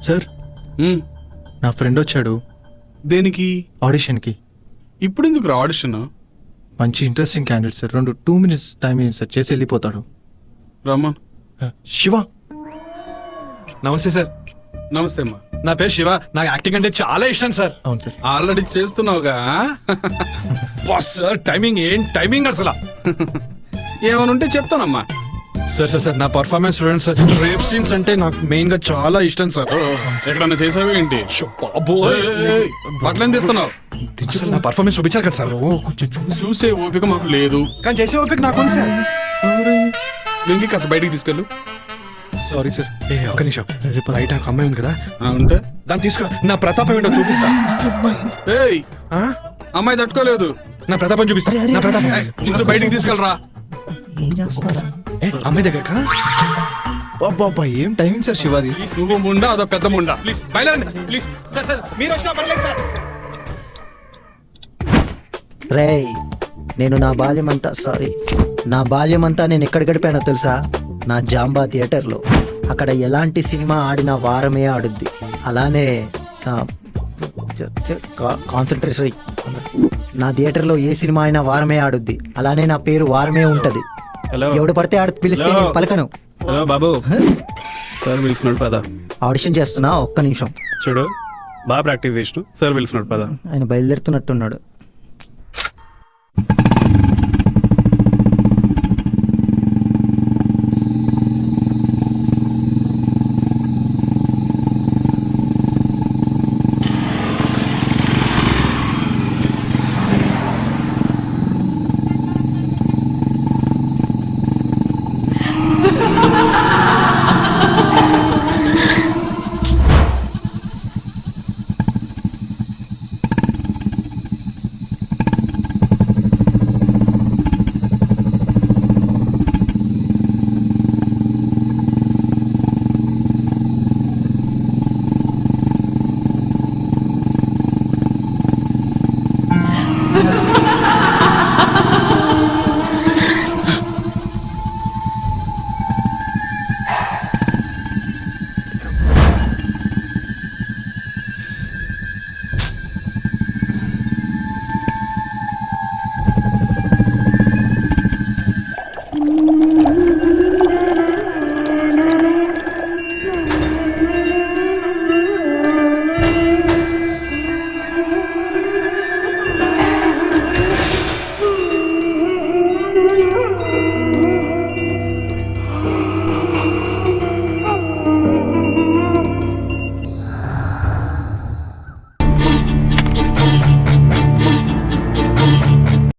Sir నా friend వచ్చాడు దేనికి? ఆడిషన్కి. ఇప్పుడు ఎందుకు ఆడిషన్? మంచి interesting candidate sir. 2 minutes time sir, చేసి వెళ్ళిపోతాడు. రమ్మన్. శివ. నమస్తే సార్. నమస్తే అమ్మా. నా పేరు శివ. నాకు యాక్టింగ్ అంటే చాలా ఇష్టం సార్. అవును సార్. ఆల్రెడీ చేస్తున్నావుగా. బాస్ సార్, టైమింగ్ ఏం టైమింగ్ అసలు. ఏమైనా ఉంటే చెప్తానమ్మా. సార్ సార్ సార్ నా పర్ఫార్మెన్స్ చూడండి సార్. రేప్ సీన్స్ అంటే నాకు మెయిన్ గా చాలా ఇష్టం సార్. ఎక్కడన్నా చేసావా ఏంటి? బాబోయ్, బట్టలు తీస్తున్నావు? అసలు నా పర్ఫార్మెన్స్ చూపించారు కదా సార్. కొంచెం చూసే ఓపిక మాకు లేదు. కానీ చేసే ఓపిక నాకు ఉంది సార్. వెంకి కాస్త బయటికి తీసుకెళ్ళు. Sorry sir. ఒక్క నిమిషం. రేపు బయట ఒక అమ్మాయి ఉంది కదా, ఉంటే దాన్ని తీసుకురా. నా ప్రతాపం ఏంటో చూపిస్తా. ఏయ్, అమ్మాయి తట్టుకోలేదు. నా ప్రతాపం చూపిస్తా. నా ప్రతాపం ఇంట్లో బయటికి తీసుకెళ్ళరా. అమ్మాయి దగ్గర బాబా ఏం టైమింగ్ సార్ శివాది. నువ్వు ముండా అదో పెద్ద ముండా. ప్లీజ్ బయలుదేరండి ప్లీజ్. సార్ సార్ మీరు వచ్చినా పర్లేదు సార్. రేయ్, నేను నా బాల్యమంతా నేను ఎక్కడ గడిపానో తెలుసా? నా జాంబా థియేటర్లో. అక్కడ ఎలాంటి సినిమా ఆడినా వారమే ఆడుద్ది. అలానే కాన్సన్ట్రేషన్. నా థియేటర్లో ఏ సినిమా అయినా వారమే ఆడుద్ది. అలానే నా పేరు వారమే ఉంటది. ఎవడు పడితే ఆడు పిలిస్తే నేను పలకను. హలో బాబు, సార్ పిలుస్తున్నాడు పద. ఆడిషన్ చేస్తున్నా, ఒక్క నిమిషం. చూడు, బాగా ప్రాక్టీస్ చేసిన. సార్ పిలుస్తున్నాడు పద. ఆయన బయలుదేరుతున్నట్టున్నాడు.